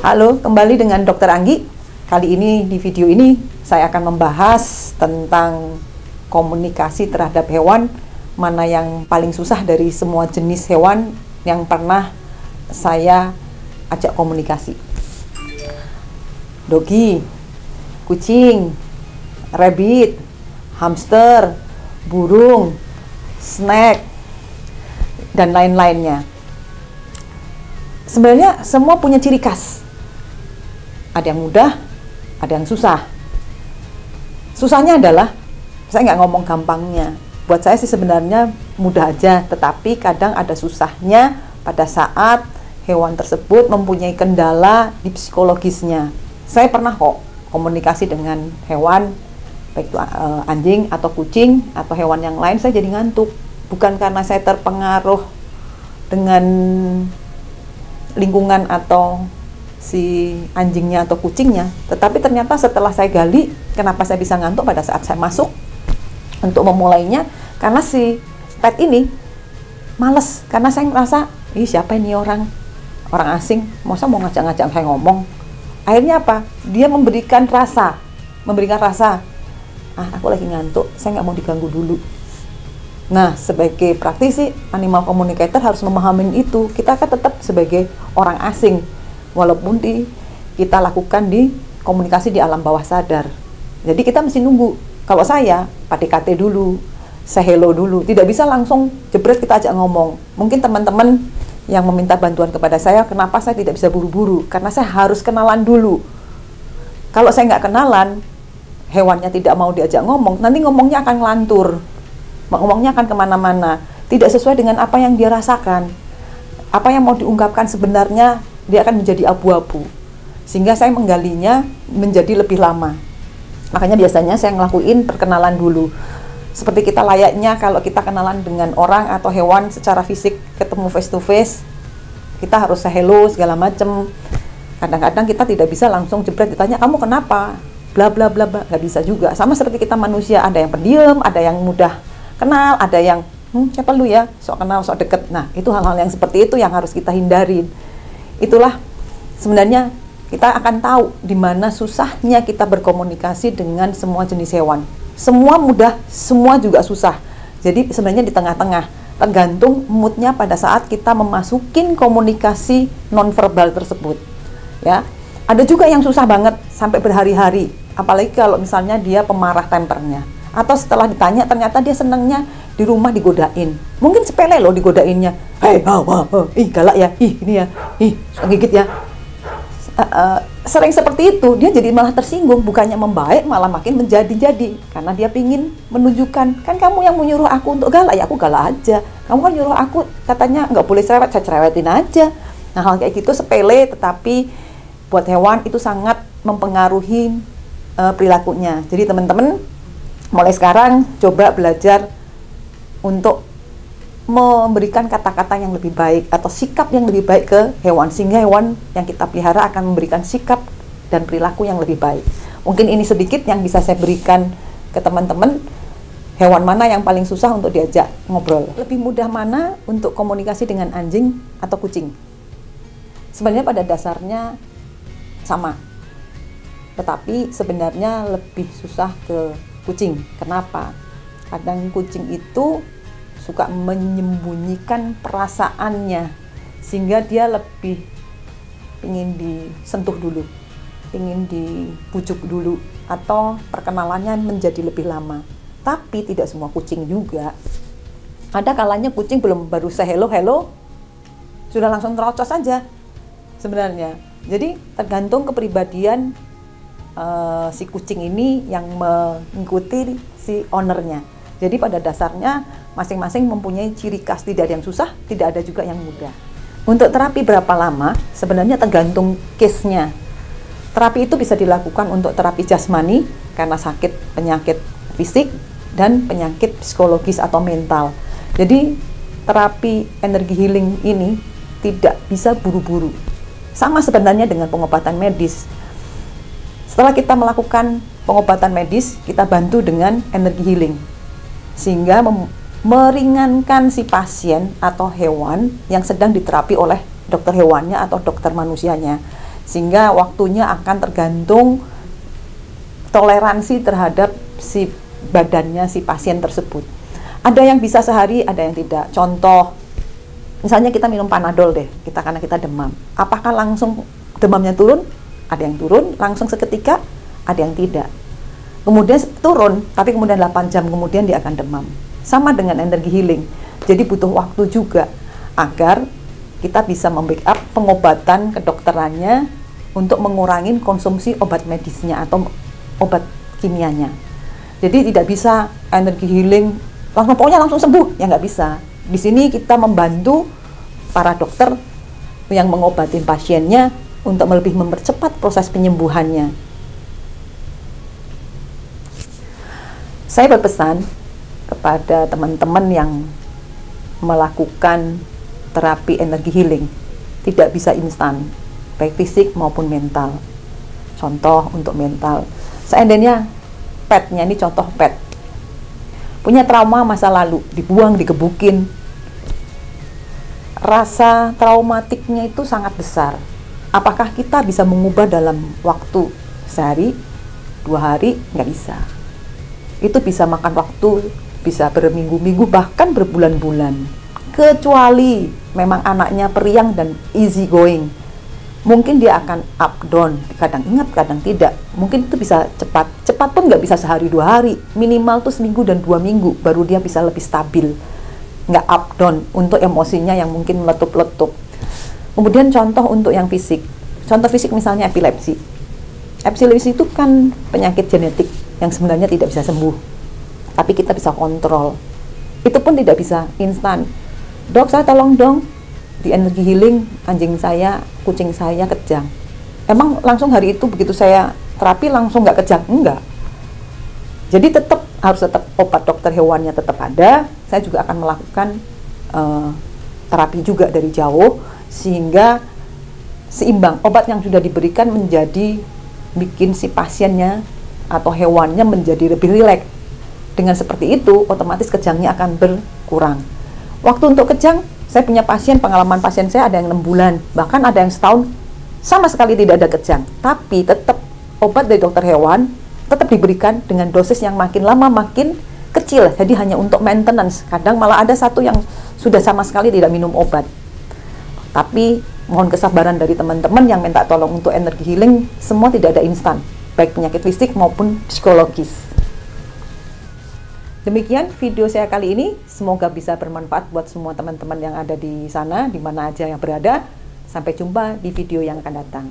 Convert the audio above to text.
Halo, kembali dengan Dr. Anggi. Kali ini di video ini saya akan membahas tentang komunikasi terhadap hewan, mana yang paling susah dari semua jenis hewan yang pernah saya ajak komunikasi. Dogi, kucing, rabbit, hamster, burung, snack, dan lain-lainnya. Sebenarnya semua punya ciri khas. Ada yang mudah, ada yang susah. Susahnya adalah, saya nggak ngomong gampangnya. Buat saya sih sebenarnya mudah aja, tetapi kadang ada susahnya pada saat hewan tersebut mempunyai kendala di psikologisnya. Saya pernah kok komunikasi dengan hewan, baik itu anjing atau kucing atau hewan yang lain, saya jadi ngantuk. Bukan karena saya terpengaruh dengan lingkungan atau si anjingnya atau kucingnya, tetapi ternyata setelah saya gali, kenapa saya bisa ngantuk pada saat saya masuk untuk memulainya, karena si pet ini males, karena saya merasa, ih siapa ini orang asing, masa mau ngajak-ngajak saya ngomong. Akhirnya apa? Dia memberikan rasa, aku lagi ngantuk, saya nggak mau diganggu dulu. Nah, sebagai praktisi animal communicator harus memahami itu. Kita kan tetap sebagai orang asing, walaupun kita lakukan di komunikasi di alam bawah sadar. Jadi kita mesti nunggu. Kalau saya PDKT dulu, say hello dulu, tidak bisa langsung jebret kita ajak ngomong. Mungkin teman-teman yang meminta bantuan kepada saya, kenapa saya tidak bisa buru-buru? Karena saya harus kenalan dulu. Kalau saya nggak kenalan, hewannya tidak mau diajak ngomong, nanti ngomongnya akan ngelantur, ngomongnya akan kemana-mana, tidak sesuai dengan apa yang dia rasakan, apa yang mau diungkapkan sebenarnya. Dia akan menjadi abu-abu, sehingga saya menggalinya menjadi lebih lama. Makanya biasanya saya ngelakuin perkenalan dulu, seperti kita layaknya kalau kita kenalan dengan orang atau hewan secara fisik, ketemu face to face, kita harus say hello segala macem. Kadang-kadang kita tidak bisa langsung jebret ditanya kamu kenapa, bla bla bla bla, nggak bisa juga. Sama seperti kita manusia, ada yang pendiam, ada yang mudah kenal, ada yang siapa lu ya, sok kenal sok deket. Nah, itu hal-hal yang seperti itu yang harus kita hindarin. Itulah sebenarnya kita akan tahu di mana susahnya kita berkomunikasi dengan semua jenis hewan. Semua mudah, semua juga susah. Jadi sebenarnya di tengah-tengah, tergantung moodnya pada saat kita memasukin komunikasi nonverbal tersebut. Ya, ada juga yang susah banget sampai berhari-hari. Apalagi kalau misalnya dia pemarah tempernya. Atau setelah ditanya ternyata dia senangnya di rumah digodain. Mungkin sepele loh digodainnya. Ih galak ya, ih ini ya, ih suka gigit ya. Sering seperti itu, dia jadi malah tersinggung, bukannya membaik malah makin menjadi-jadi. Karena dia pingin menunjukkan, kan kamu yang menyuruh aku untuk galak, ya aku galak aja. Kamu kan nyuruh aku katanya nggak boleh cerewet, saya cerewetin aja. Nah hal kayak gitu sepele, tetapi buat hewan itu sangat mempengaruhi perilakunya. Jadi teman-teman mulai sekarang coba belajar untuk memberikan kata-kata yang lebih baik atau sikap yang lebih baik ke hewan, sehingga hewan yang kita pelihara akan memberikan sikap dan perilaku yang lebih baik. Mungkin ini sedikit yang bisa saya berikan ke teman-teman. Hewan mana yang paling susah untuk diajak ngobrol? Lebih mudah mana untuk komunikasi dengan anjing atau kucing? Sebenarnya pada dasarnya sama, tetapi sebenarnya lebih susah ke kucing. Kenapa? Kadang kucing itu suka menyembunyikan perasaannya, sehingga dia lebih ingin disentuh dulu, ingin dibujuk dulu, atau perkenalannya menjadi lebih lama. Tapi tidak semua kucing juga. Ada kalanya kucing baru say hello sudah langsung terocos saja sebenarnya. Jadi tergantung kepribadian si kucing ini yang mengikuti si ownernya. Jadi pada dasarnya masing-masing mempunyai ciri khas, tidak ada yang susah, tidak ada juga yang mudah. Untuk terapi berapa lama? Sebenarnya tergantung case-nya. Terapi itu bisa dilakukan untuk terapi jasmani karena sakit penyakit fisik dan penyakit psikologis atau mental. Jadi terapi energi healing ini tidak bisa buru-buru. Sama sebenarnya dengan pengobatan medis. Setelah kita melakukan pengobatan medis, kita bantu dengan energi healing, sehingga meringankan si pasien atau hewan yang sedang diterapi oleh dokter hewannya atau dokter manusianya, sehingga waktunya akan tergantung toleransi terhadap si badannya si pasien tersebut. Ada yang bisa sehari, ada yang tidak. Contoh, misalnya kita minum Panadol deh, karena kita demam. Apakah langsung demamnya turun? Ada yang turun langsung seketika, ada yang tidak. Kemudian turun, tapi kemudian 8 jam kemudian dia akan demam. Sama dengan energi healing. Jadi butuh waktu juga agar kita bisa membackup pengobatan kedokterannya untuk mengurangi konsumsi obat medisnya atau obat kimianya. Jadi tidak bisa energi healing pokoknya langsung sembuh, ya nggak bisa. Di sini kita membantu para dokter yang mengobati pasiennya untuk lebih mempercepat proses penyembuhannya. Saya berpesan kepada teman-teman yang melakukan terapi energi healing, tidak bisa instan, baik fisik maupun mental. Contoh untuk mental, seandainya petnya, ini contoh pet, punya trauma masa lalu, dibuang, digebukin, rasa traumatiknya itu sangat besar. Apakah kita bisa mengubah dalam waktu sehari, 2 hari? Nggak bisa. Itu bisa makan waktu, bisa berminggu-minggu, bahkan berbulan-bulan. Kecuali memang anaknya periang dan easy going, mungkin dia akan up down, kadang ingat, kadang tidak. Mungkin itu bisa cepat pun nggak bisa sehari 2 hari, minimal tuh seminggu dan 2 minggu baru dia bisa lebih stabil, nggak up down untuk emosinya yang mungkin meletup-letup. Kemudian contoh untuk yang fisik, contoh fisik misalnya epilepsi. Epilepsi itu kan penyakit genetik yang sebenarnya tidak bisa sembuh, tapi kita bisa kontrol. Itu pun tidak bisa instan. Dok, saya tolong dong di energi healing anjing saya, kucing saya kejang. Emang langsung hari itu begitu saya terapi langsung nggak kejang? Enggak. Jadi harus tetap obat dokter hewannya tetap ada. Saya juga akan melakukan terapi juga dari jauh, sehingga seimbang. Obat yang sudah diberikan menjadi bikin si pasiennya atau hewannya menjadi lebih rileks. Dengan seperti itu, otomatis kejangnya akan berkurang. Waktu untuk kejang, saya punya pengalaman pasien saya ada yang 6 bulan, bahkan ada yang setahun sama sekali tidak ada kejang. Tapi tetap obat dari dokter hewan tetap diberikan dengan dosis yang makin lama makin kecil, jadi hanya untuk maintenance. Kadang malah ada satu yang sudah sama sekali tidak minum obat. Tapi mohon kesabaran dari teman-teman yang minta tolong untuk energi healing, semua tidak ada instan, baik penyakit fisik maupun psikologis. Demikian video saya kali ini, semoga bisa bermanfaat buat semua teman-teman yang ada di sana, di mana aja yang berada. Sampai jumpa di video yang akan datang.